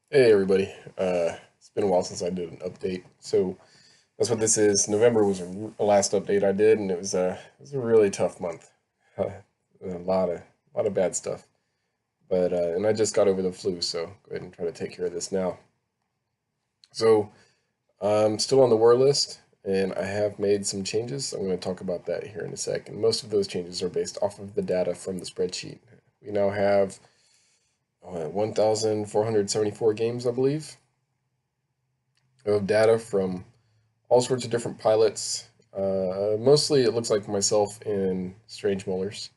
Hey everybody, it's been a while since I did an update, so that's what this is. November was a last update I did, and it was a really tough month. Uh, a lot of bad stuff, but and I just got over the flu, so go ahead and try to take care of this now. So I'm still on the war list, and I have made some changes. I'm going to talk about that here in a sec, and most of those changes are based off of the data from the spreadsheet. We now have 1,474 games, I believe, of data from all sorts of different pilots. Mostly, it looks like myself and Strange Molars.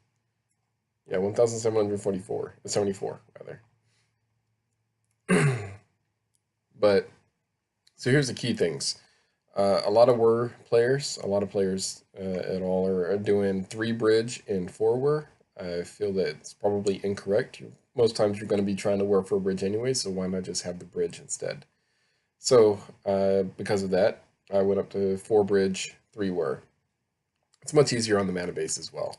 Yeah, 1,744, 74 rather. But so here's the key things. A lot of were players, a lot of players at all are doing three bridge and four were. I feel that it's probably incorrect. Most times you're going to be trying to work for a bridge anyway, so why not just have the bridge instead? So because of that, I went up to four bridge, three were. It's much easier on the mana base as well.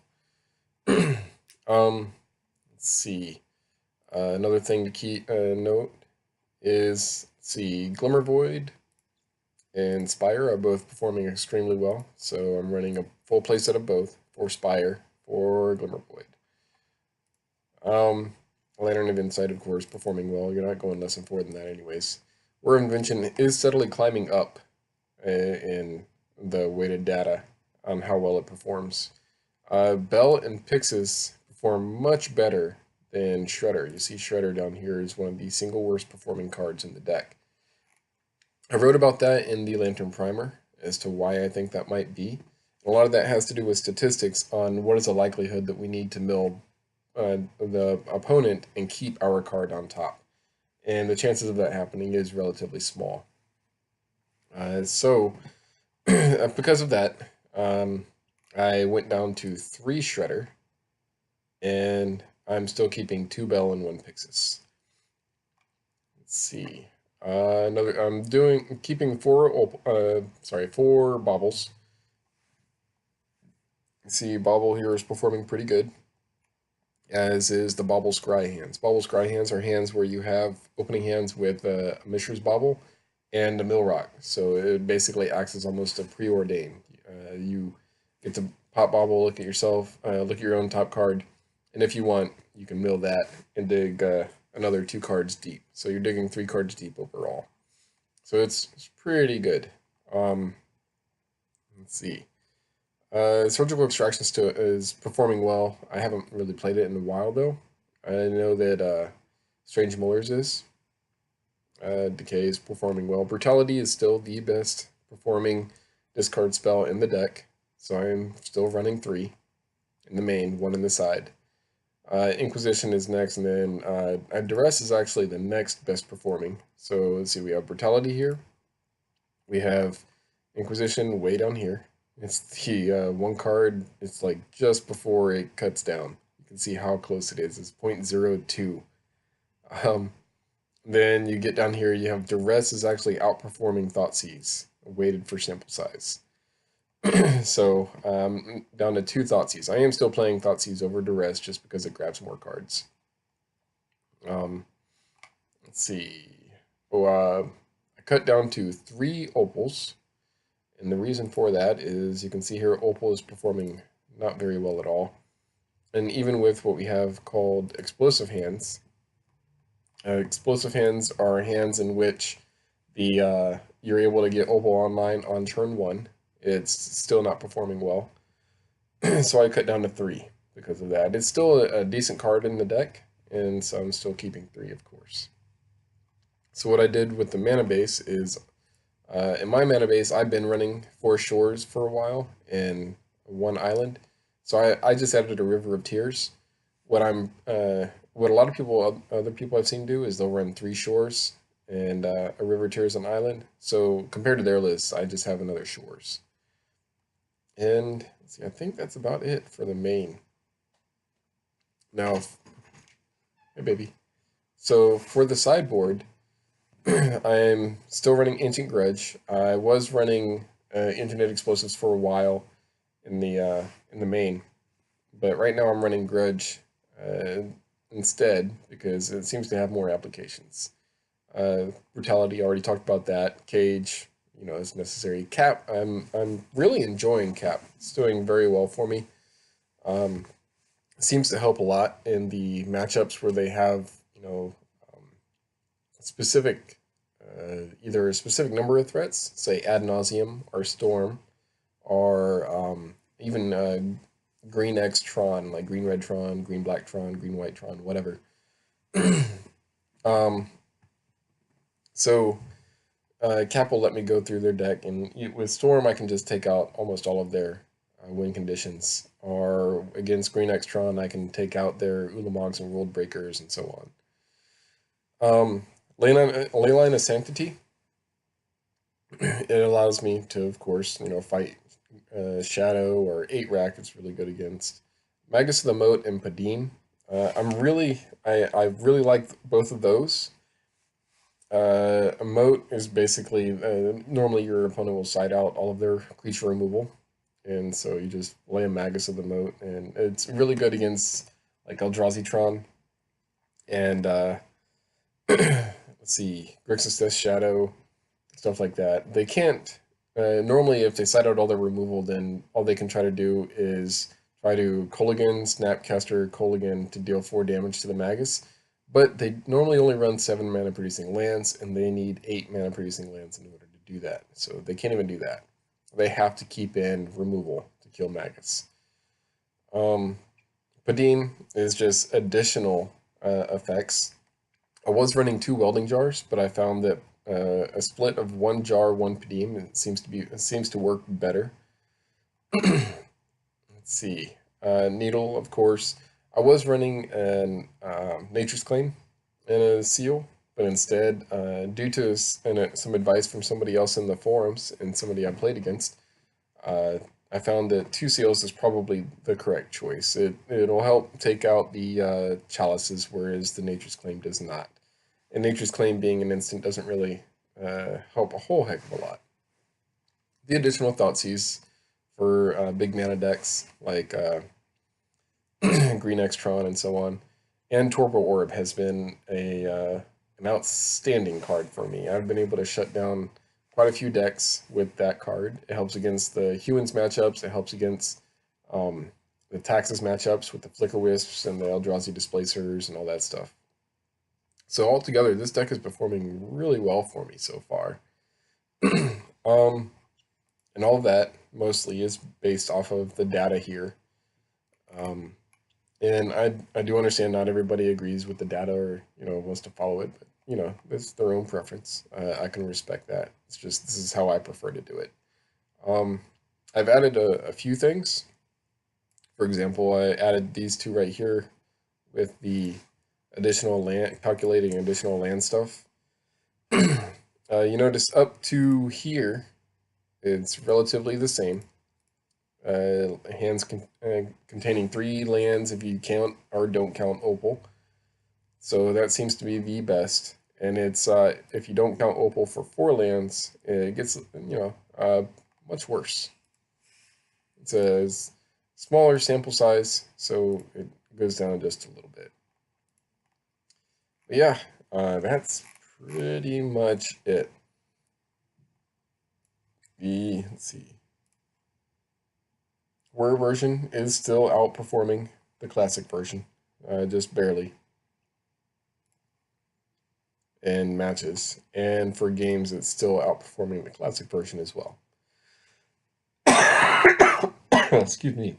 Let's see. Another thing to keep note is, let's see, Glimmer Void and Spire are both performing extremely well. So I'm running a full playset of both for Spire, for Glimmer Void. Um, Lantern of Insight, of course, performing well. You're not going less than four than that, anyways. War of Invention is steadily climbing up in the weighted data on how well it performs. Bell and Pixis perform much better than Shredder. You see Shredder down here is one of the single worst performing cards in the deck. I wrote about that in the Lantern Primer as to why I think that might be. A lot of that has to do with statistics on what is the likelihood that we need to mill the opponent and keep our card on top. And the chances of that happening is relatively small. So, because of that, um, I went down to three Shredder, and I'm still keeping two Bell and one Pixis. Let's see. Another. I'm doing keeping four Baubles. See, Bauble here is performing pretty good, as is the Bauble Scry hands. Bauble Scry hands are hands where you have opening hands with a Mishra's Bauble and a Millrock. So it basically acts as almost a preordained. You get to pop Bauble, look at yourself, look at your own top card, and if you want, you can mill that and dig another two cards deep. So you're digging three cards deep overall. So it's pretty good. Um, let's see. Surgical Extraction still is performing well. I haven't really played it in a while though. I know that Strange Mullers is. Decay is performing well. Brutality is still the best performing discard spell in the deck, so I'm still running three in the main, one in the side. Inquisition is next, and then Duress is actually the next best performing. So let's see, we have Brutality here. We have Inquisition way down here. It's the one card, it's like just before it cuts down. You can see how close it is. It's 0.02. Um, then you get down here, you have Duress is actually outperforming Thoughtseize, weighted for sample size. So down to two Thoughtseize. I am still playing Thoughtseize over Duress just because it grabs more cards. Um, let's see. Oh, I cut down to three Opals. And the reason for that is you can see here Opal is performing not very well at all. And even with what we have called explosive hands are hands in which the you're able to get Opal online on turn one. It's still not performing well. So I cut down to three because of that. It's still a decent card in the deck, and so I'm still keeping three, of course. So what I did with the mana base is in my mana base, I've been running four shores for a while and one island. So I just added a River of Tears. What a lot of people, other people I've seen do is they'll run three shores and a River of Tears and island. So compared to their list, I just have another shores. And let's see, I think that's about it for the main. Now, hey baby. So for the sideboard, I'm still running Ancient Grudge. I was running Internet Explosives for a while in the main, but right now I'm running Grudge uh, instead because it seems to have more applications. Brutality, already talked about that. Cage, you know, is necessary. Cap, I'm really enjoying Cap. It's doing very well for me. Um, Seems to help a lot in the matchups where they have, you know, um, specific, either a specific number of threats, say ad nauseum or storm, or even green X Tron, like green red Tron, green black Tron, green white Tron, whatever. um, so Cap will let me go through their deck, and with Storm, I can just take out almost all of their win conditions. Or against Green X-Tron, I can take out their Ulamogs and World Breakers and so on. Leyline of Sanctity. It allows me to, of course, you know, fight Shadow or 8-Rack. It's really good against Magus of the Moat and Padeem. I really like both of those. A moat is basically normally your opponent will side out all of their creature removal, and so you just lay a Magus of the Moat, and it's really good against like Eldrazi Tron and let's see, Grixis Death Shadow, stuff like that. They can't normally if they side out all their removal, then all they can try to do is try to Kolaghan, Snapcaster, Kolaghan to deal 4 damage to the Magus. But they normally only run 7 mana producing lands, and they need 8 mana producing lands in order to do that. So they can't even do that. They have to keep in removal to kill Magus. Padeem is just additional effects. I was running 2 welding jars, but I found that a split of 1 jar, 1 Padeem seems to work better. Let's see. Needle, of course. I was running an Nature's Claim and a Seal, but instead, due to some advice from somebody else in the forums and somebody I played against, I found that 2 Seals is probably the correct choice. It'll help take out the chalices, whereas the Nature's Claim does not. And Nature's Claim being an instant doesn't really help a whole heck of a lot. The additional Thoughtseize for big mana decks like Green X-Tron and so on, and Torpor Orb has been an outstanding card for me. I've been able to shut down quite a few decks with that card. It helps against the Humans matchups. It helps against the Taxes matchups with the Flicker Wisps and the Eldrazi Displacers and all that stuff. So altogether, this deck is performing really well for me so far. And all of that mostly is based off of the data here. And I do understand not everybody agrees with the data or, you know, wants to follow it, but, you know, it's their own preference. I can respect that. It's just, this is how I prefer to do it. I've added a few things. For example, I added these 2 right here with the additional land, calculating additional land stuff. You notice up to here, it's relatively the same. Hands containing 3 lands if you count or don't count Opal. So that seems to be the best. And it's if you don't count Opal for 4 lands, it gets, you know, much worse. It's a smaller sample size, so it goes down just a little bit. But yeah, that's pretty much it. Let's see. Whir version is still outperforming the classic version, just barely in matches. And for games, it's still outperforming the classic version as well. Excuse me.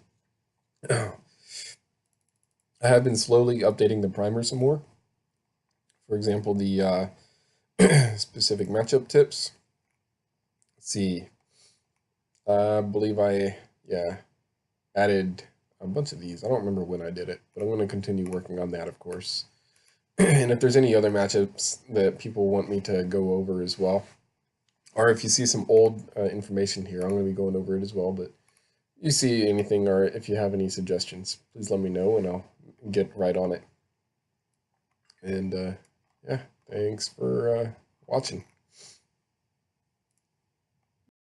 I have been slowly updating the primer some more. For example, the specific matchup tips. Let's see. I believe yeah, added a bunch of these. I don't remember when I did it, but I'm going to continue working on that, of course. And if there's any other matchups that people want me to go over as well, or if you see some old information here, I'm going to be going over it as well. But you see anything, or if you have any suggestions, please let me know and I'll get right on it. And yeah, thanks for watching.